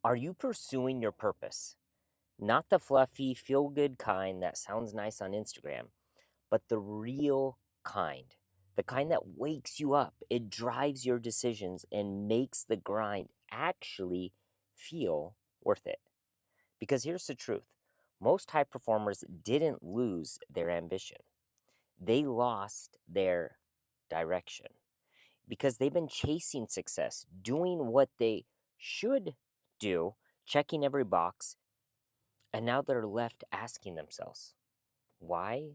Are you pursuing your purpose? Not the fluffy, feel good kind that sounds nice on Instagram, but the real kind. The kind that wakes you up, it drives your decisions, and makes the grind actually feel worth it. Because here's the truth, most high performers didn't lose their ambition, they lost their direction because they've been chasing success, doing what they should do, checking every box, and now they're left asking themselves, why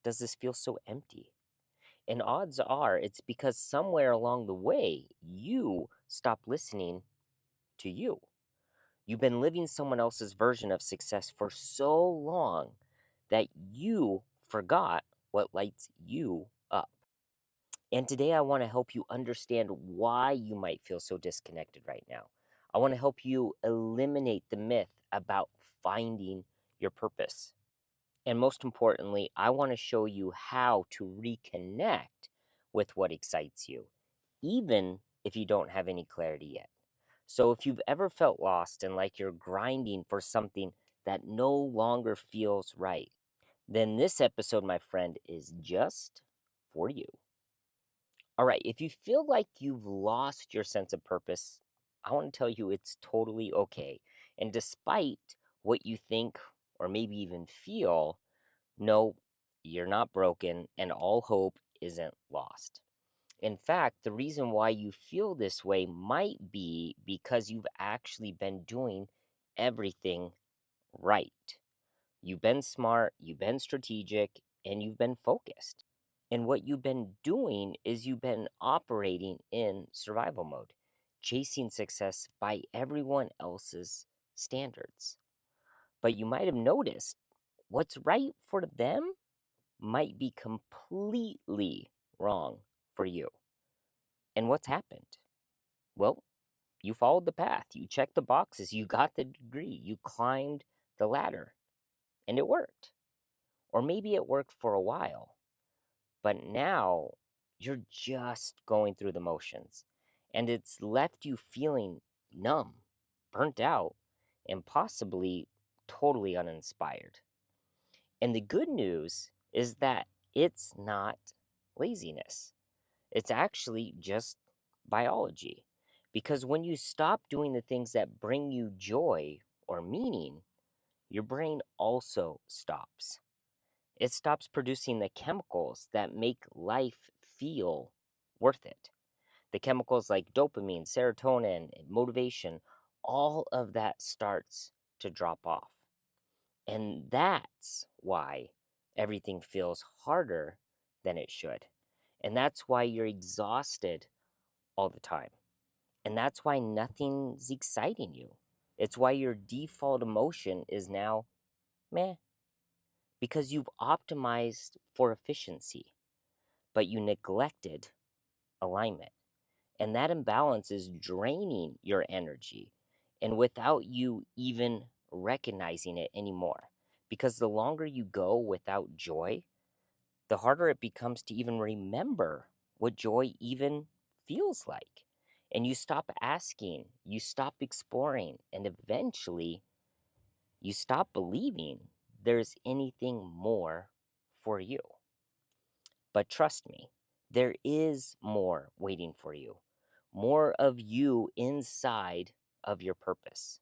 does this feel so empty? And odds are it's because somewhere along the way, you stopped listening to you. You've been living someone else's version of success for so long that you forgot what lights you up. And today I want to help you understand why you might feel so disconnected right now. I want to help you eliminate the myth about finding your purpose. And most importantly, I want to show you how to reconnect with what excites you, even if you don't have any clarity yet. So, if you've ever felt lost and like you're grinding for something that no longer feels right, then this episode, my friend, is just for you. All right, if you feel like you've lost your sense of purpose, I want to tell you it's totally okay. And despite what you think or maybe even feel, no, you're not broken, and all hope isn't lost. In fact, the reason why you feel this way might be because you've actually been doing everything right. You've been smart, you've been strategic, and you've been focused. And what you've been doing is you've been operating in survival mode, chasing success by everyone else's standards. But you might have noticed what's right for them might be completely wrong for you. And what's happened? Well, you followed the path, you checked the boxes, you got the degree, you climbed the ladder, and it worked. Or maybe it worked for a while, but now you're just going through the motions, and it's left you feeling numb, burnt out, and possibly totally uninspired. And the good news is that it's not laziness. It's actually just biology. Because when you stop doing the things that bring you joy or meaning, your brain also stops. It stops producing the chemicals that make life feel worth it. The chemicals like dopamine, serotonin, and motivation, all of that starts to drop off. And that's why everything feels harder than it should. And that's why you're exhausted all the time. And that's why nothing's exciting you. It's why your default emotion is now meh, because you've optimized for efficiency, but you neglected alignment. And that imbalance is draining your energy, and without you even recognizing it anymore. Because the longer you go without joy, the harder it becomes to even remember what joy even feels like. And you stop asking, you stop exploring, and eventually you stop believing there's anything more for you. But trust me, there is more waiting for you, more of you inside of your purpose.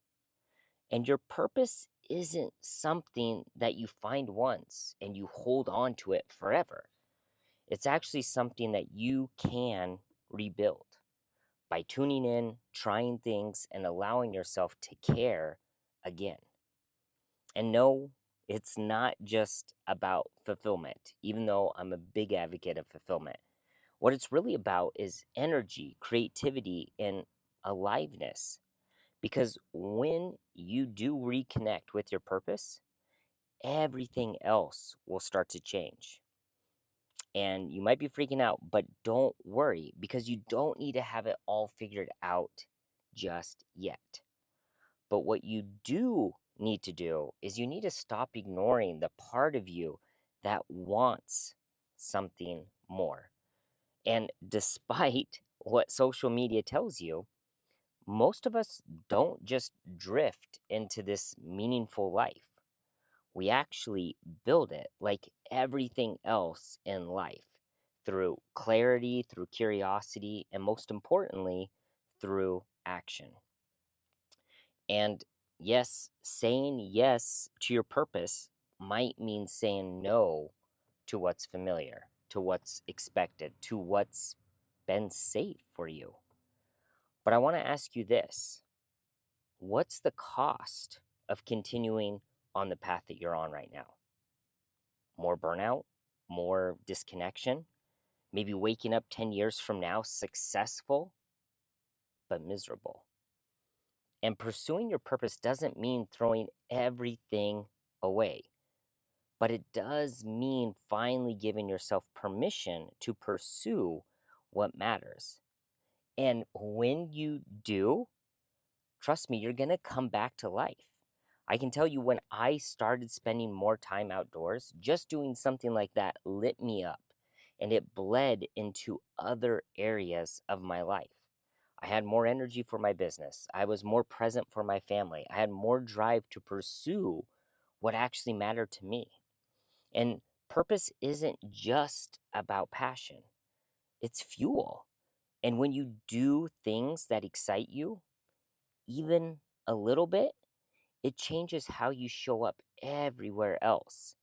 And your purpose isn't something that you find once and you hold on to it forever. It's actually something that you can rebuild by tuning in, trying things, and allowing yourself to care again. And no, it's not just about fulfillment, even though I'm a big advocate of fulfillment. What it's really about is energy, creativity, and aliveness. Because when you do reconnect with your purpose, everything else will start to change. And you might be freaking out, but don't worry because you don't need to have it all figured out just yet. But what you do need to do is you need to stop ignoring the part of you that wants something more. And despite what social media tells you, Most of us don't just drift into this meaningful life. We actually build it like everything else in life through clarity, through curiosity, and most importantly, through action. And yes, saying yes to your purpose might mean saying no to what's familiar, to what's expected, to what's been safe for you. But I want to ask you this: what's the cost of continuing on the path that you're on right now? More burnout, more disconnection, maybe waking up 10 years from now successful but miserable. And pursuing your purpose doesn't mean throwing everything away, but it does mean finally giving yourself permission to pursue what matters. And when you do, trust me, you're going to come back to life. I can tell you when I started spending more time outdoors, just doing something like that lit me up and it bled into other areas of my life. I had more energy for my business. I was more present for my family. I had more drive to pursue what actually mattered to me. And purpose isn't just about passion, it's fuel. And when you do things that excite you, even a little bit, it changes how you show up everywhere else.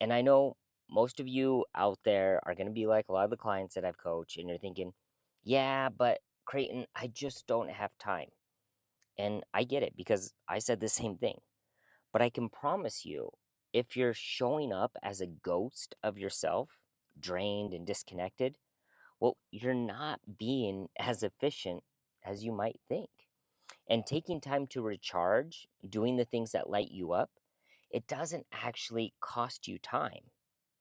And I know most of you out there are going to be like a lot of the clients that I've coached, and you're thinking, yeah, but Creighton, I just don't have time. And I get it because I said the same thing. But I can promise you, if you're showing up as a ghost of yourself, drained and disconnected, well, you're not being as efficient as you might think. And taking time to recharge, doing the things that light you up, it doesn't actually cost you time.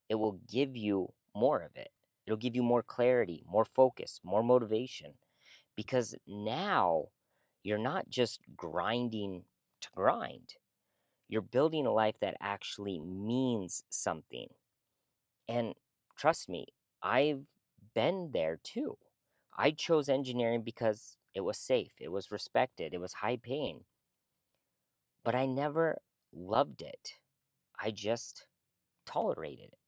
It will give you more of it. It'll give you more clarity, more focus, more motivation. Because now you're not just grinding to grind, you're building a life that actually means something. And trust me, I've been there too. I chose engineering because it was safe, it was respected, it was high paying, but I never loved it. I just tolerated it.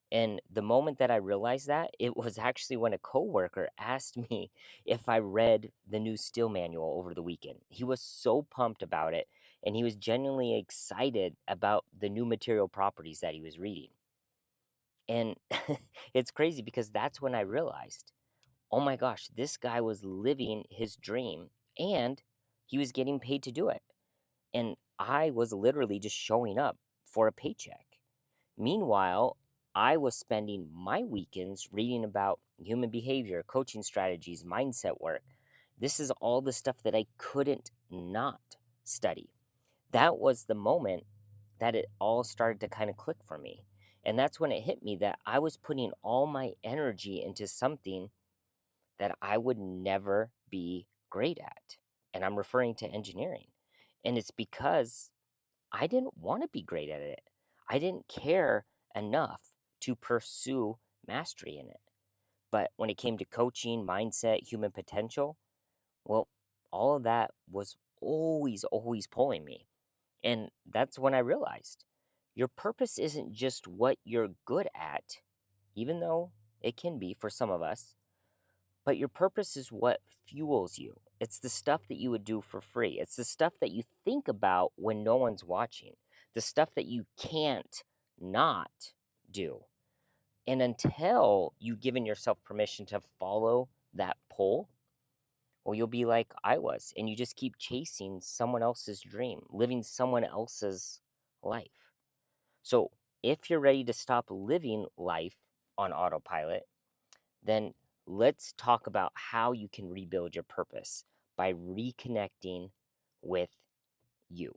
And the moment that I realized that, it was actually when a coworker asked me if I read the new steel manual over the weekend. He was so pumped about it, and he was genuinely excited about the new material properties that he was reading. And it's crazy because that's when I realized, oh my gosh, this guy was living his dream and he was getting paid to do it. And I was literally just showing up for a paycheck. Meanwhile, I was spending my weekends reading about human behavior, coaching strategies, mindset work. This is all the stuff that I couldn't not study. That was the moment that it all started to kind of click for me. And that's when it hit me that I was putting all my energy into something that I would never be great at. And I'm referring to engineering. And it's because I didn't want to be great at it. I didn't care enough to pursue mastery in it. But when it came to coaching, mindset, human potential, well, all of that was always pulling me. And that's when I realized your purpose isn't just what you're good at, even though it can be for some of us, but your purpose is what fuels you. It's the stuff that you would do for free. It's the stuff that you think about when no one's watching, the stuff that you can't not do. And until you've given yourself permission to follow that pull, well, you'll be like I was, and you just keep chasing someone else's dream, living someone else's life. So if you're ready to stop living life on autopilot, then let's talk about how you can rebuild your purpose by reconnecting with you.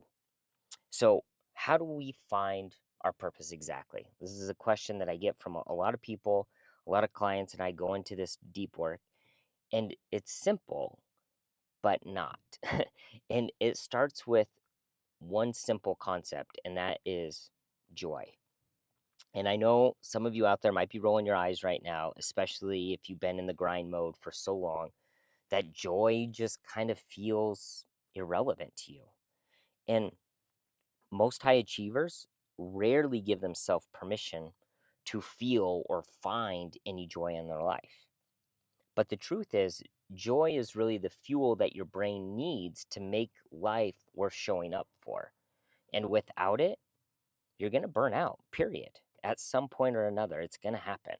So, how do we find our purpose exactly? This is a question that I get from a lot of people, a lot of clients, and I go into this deep work. And it's simple, but not. And it starts with one simple concept, and that is joy. And I know some of you out there might be rolling your eyes right now, especially if you've been in the grind mode for so long. that joy just kind of feels irrelevant to you. And most high achievers rarely give themselves permission to feel or find any joy in their life. But the truth is, joy is really the fuel that your brain needs to make life worth showing up for. And without it, you're going to burn out, period. At some point or another, it's going to happen.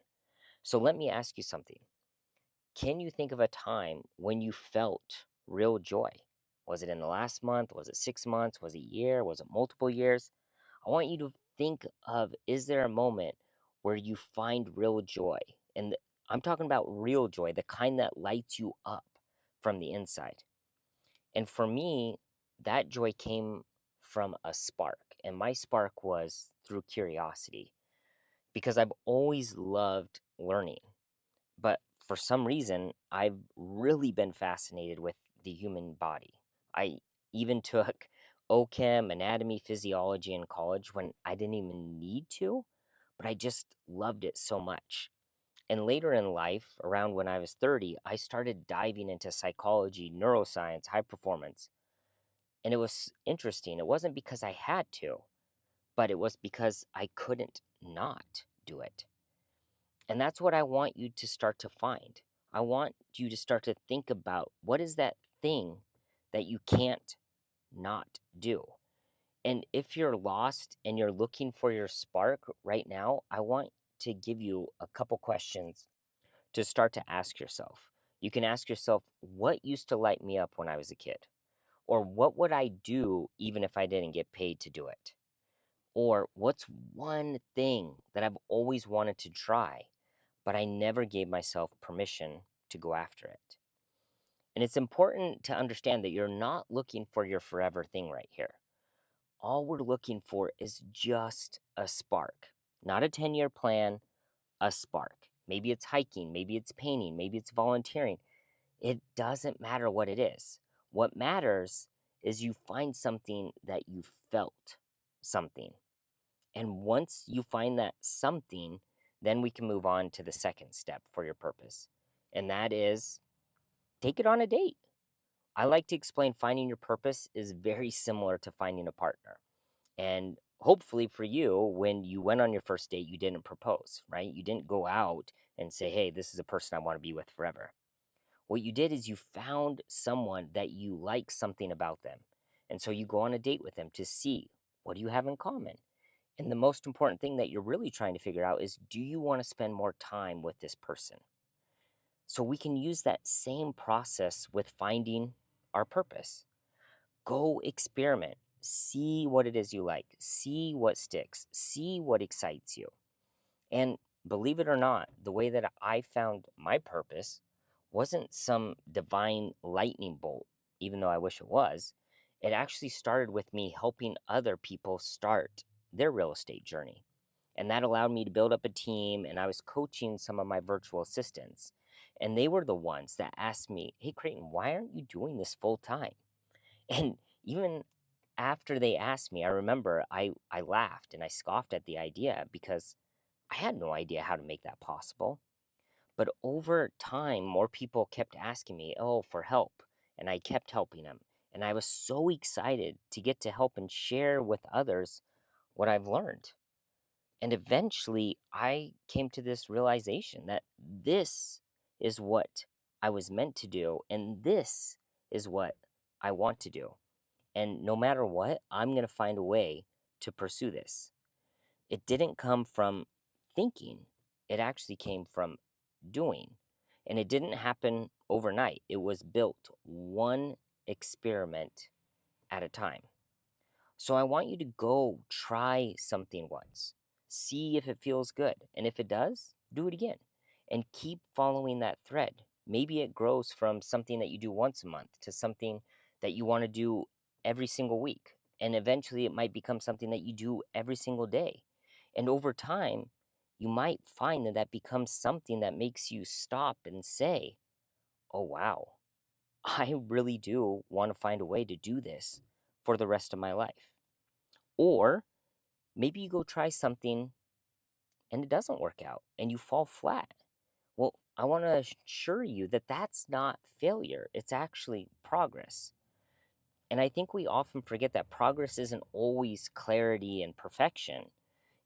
So let me ask you something. Can you think of a time when you felt real joy? Was it in the last month? Was it 6 months? Was it a year? Was it multiple years? I want you to think of, is there a moment where you find real joy? And I'm talking about real joy, the kind that lights you up from the inside. And for me, that joy came from a spark. And my spark was through curiosity because I've always loved learning. But for some reason, I've really been fascinated with the human body. I even took OChem, anatomy, physiology in college when I didn't even need to, but I just loved it so much. And later in life, around when I was 30, I started diving into psychology, neuroscience, high performance. And it was interesting. It wasn't because I had to, but it was because I couldn't not do it. And that's what I want you to start to find. I want you to start to think about what is that thing that you can't not do. And if you're lost and you're looking for your spark right now, I want to give you a couple questions to start to ask yourself. You can ask yourself, what used to light me up when I was a kid? Or what would I do even if I didn't get paid to do it? Or what's one thing that I've always wanted to try, but I never gave myself permission to go after it? And it's important to understand that you're not looking for your forever thing right here. All we're looking for is just a spark, not a 10-year plan, a spark. Maybe it's hiking, maybe it's painting, maybe it's volunteering. It doesn't matter what it is. What matters is you find something that you felt something. And once you find that something, then we can move on to the second step for your purpose. And that is take it on a date. I like to explain finding your purpose is very similar to finding a partner. And hopefully for you, when you went on your first date, you didn't propose, right? You didn't go out and say, hey, this is a person I want to be with forever. What you did is you found someone that you like something about them. And so you go on a date with them to see what do you have in common. And the most important thing that you're really trying to figure out is, do you want to spend more time with this person? So we can use that same process with finding our purpose. Go experiment. See what it is you like. See what sticks. See what excites you. And believe it or not, the way that I found my purpose wasn't some divine lightning bolt, even though I wish it was. It actually started with me helping other people start their real estate journey. And that allowed me to build up a team, and I was coaching some of my virtual assistants. And they were the ones that asked me, hey, Creighton, why aren't you doing this full time? And even after they asked me, I remember I laughed and I scoffed at the idea because I had no idea how to make that possible. But over time, more people kept asking me, oh, for help. And I kept helping them. And I was so excited to get to help and share with others what I've learned. And eventually, I came to this realization that this is what I was meant to do, and this is what I want to do. And no matter what, I'm going to find a way to pursue this. It didn't come from thinking, it actually came from doing. And it didn't happen overnight, it was built one experiment at a time. So I want you to go try something once, see if it feels good. And if it does, do it again and keep following that thread. Maybe it grows from something that you do once a month to something that you want to do every single week. And eventually it might become something that you do every single day. And over time, you might find that that becomes something that makes you stop and say, oh, wow, I really do want to find a way to do this for the rest of my life. Or maybe you go try something and it doesn't work out and you fall flat. Well, I want to assure you that that's not failure, it's actually progress. And I think we often forget that progress isn't always clarity and perfection.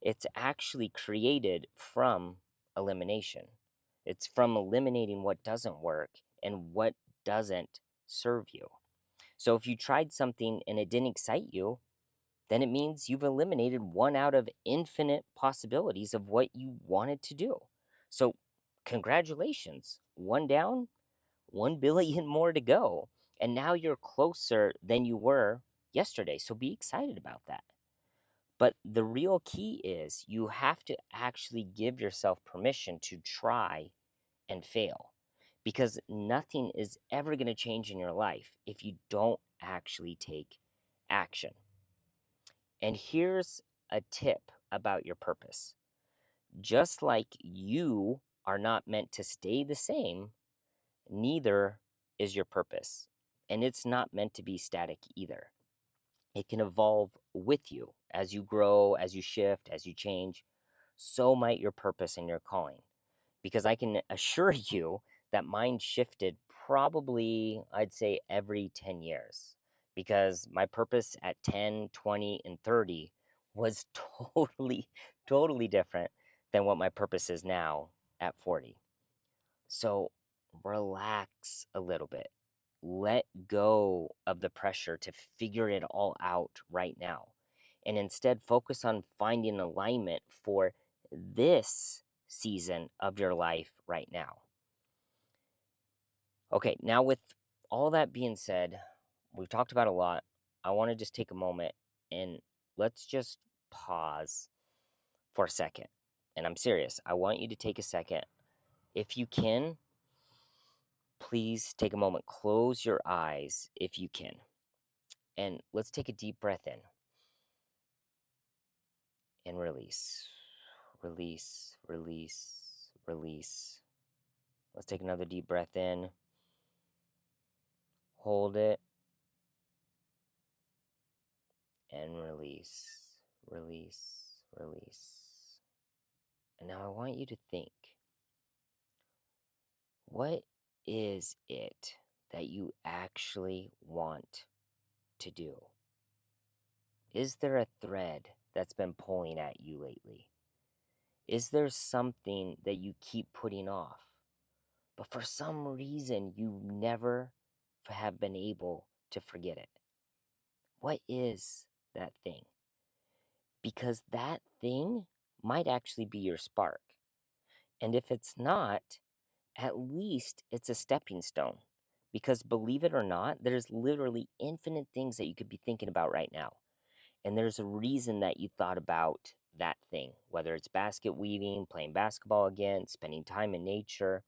It's actually created from elimination. It's from eliminating what doesn't work and what doesn't serve you. So if you tried something and it didn't excite you, then it means you've eliminated one out of infinite possibilities of what you wanted to do. So, congratulations, one down, 1 billion more to go. And now you're closer than you were yesterday. So, be excited about that. But the real key is you have to actually give yourself permission to try and fail because nothing is ever going to change in your life if you don't actually take action. And here's a tip about your purpose. Just like you are not meant to stay the same, neither is your purpose. And it's not meant to be static either. It can evolve with you as you grow, as you shift, as you change. So might your purpose and your calling. Because I can assure you that mine shifted probably, I'd say, every 10 years. Because my purpose at 10, 20, and 30 was totally different than what my purpose is now at 40. So relax a little bit. Let go of the pressure to figure it all out right now. And instead, focus on finding alignment for this season of your life right now. Okay, now with all that being said, we've talked about a lot. I want to just take a moment and let's just pause for a second. And I'm serious. I want you to take a second. If you can, please take a moment. Close your eyes if you can. And let's take a deep breath in and release. Release, release, release. Let's take another deep breath in. Hold it and release. Release, release. And now I want you to think, what is it that you actually want to do? Is there a thread that's been pulling at you lately? Is there something that you keep putting off, but for some reason you never have been able to forget it? What is that thing? Because that thing might actually be your spark. And if it's not, at least it's a stepping stone. Because believe it or not, there's literally infinite things that you could be thinking about right now. And there's a reason that you thought about that thing, whether it's basket weaving, playing basketball again, spending time in nature.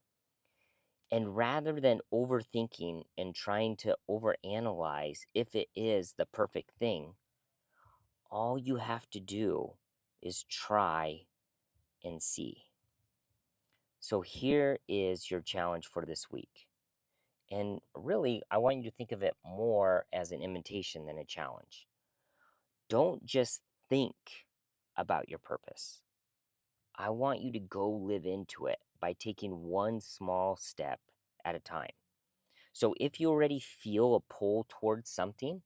And rather than overthinking and trying to overanalyze if it is the perfect thing, all you have to do is try and see. So here is your challenge for this week. And really, I want you to think of it more as an invitation than a challenge. Don't just think about your purpose. I want you to go live into it by taking one small step at a time. So if you already feel a pull towards something,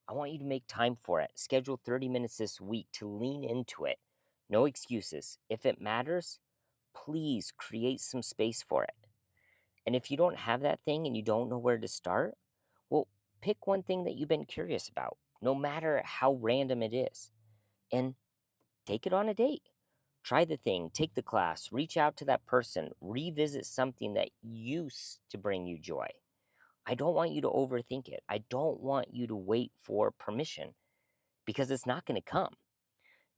I want you to make time for it. Schedule 30 minutes this week to lean into it. No excuses. If it matters, please create some space for it. And if you don't have that thing and you don't know where to start, well, pick one thing that you've been curious about, no matter how random it is, and take it on a date. Try the thing, take the class, reach out to that person, revisit something that used to bring you joy. I don't want you to overthink it. I don't want you to wait for permission because it's not going to come.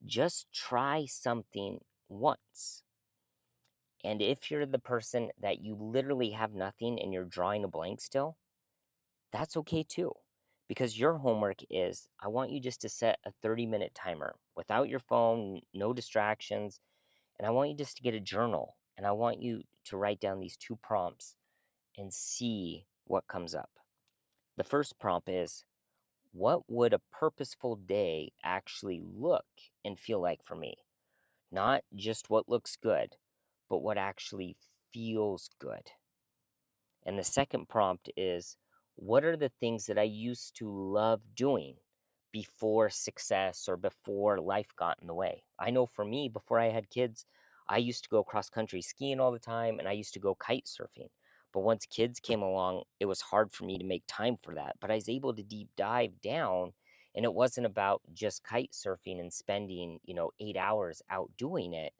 Just try something once. And if you're the person that you literally have nothing and you're drawing a blank still, that's okay too. Because your homework is I want you just to set a 30-minute timer without your phone, no distractions. And I want you just to get a journal and I want you to write down these two prompts and see what comes up. The first prompt is, what would a purposeful day actually look and feel like for me? Not just what looks good, but what actually feels good. And the second prompt is, what are the things that I used to love doing before success or before life got in the way? I know for me, before I had kids, I used to go cross country skiing all the time and I used to go kite surfing. But once kids came along, it was hard for me to make time for that. But I was able to deep dive down, and it wasn't about just kite surfing and spending, 8 hours out doing it,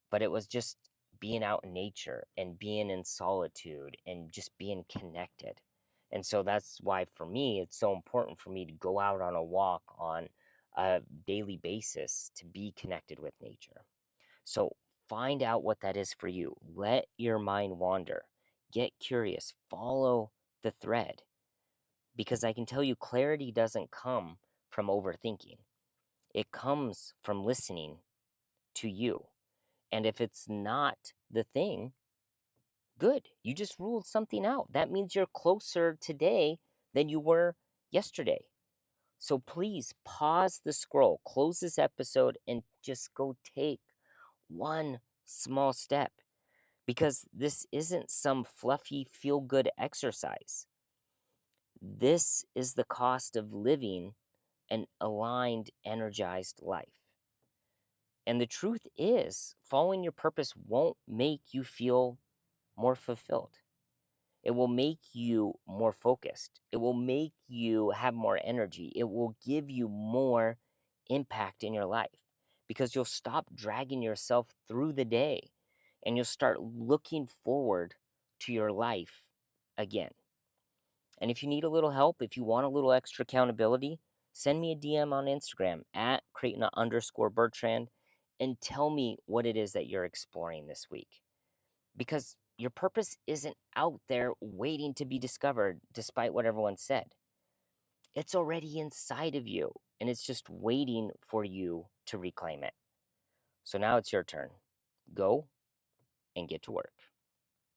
but it was just being out in nature and being in solitude and just being connected. And so that's why for me, it's so important for me to go out on a walk on a daily basis to be connected with nature. So find out what that is for you. Let your mind wander. Get curious. Follow the thread. Because I can tell you, clarity doesn't come from overthinking, it comes from listening to you. And if it's not the thing, good. You just ruled something out. That means you're closer today than you were yesterday. So please pause the scroll, close this episode, and just go take one small step, because this isn't some fluffy feel good exercise. This is the cost of living an aligned, energized life. And the truth is, following your purpose won't make you feel more fulfilled. It will make you more focused. It will make you have more energy. It will give you more impact in your life, because you'll stop dragging yourself through the day and you'll start looking forward to your life again. And if you need a little help, if you want a little extra accountability, send me a DM on Instagram at Creighton_Bertrand and tell me what it is that you're exploring this week. Because your purpose isn't out there waiting to be discovered, despite what everyone said. It's already inside of you, and it's just waiting for you to reclaim it. So now it's your turn. Go and get to work.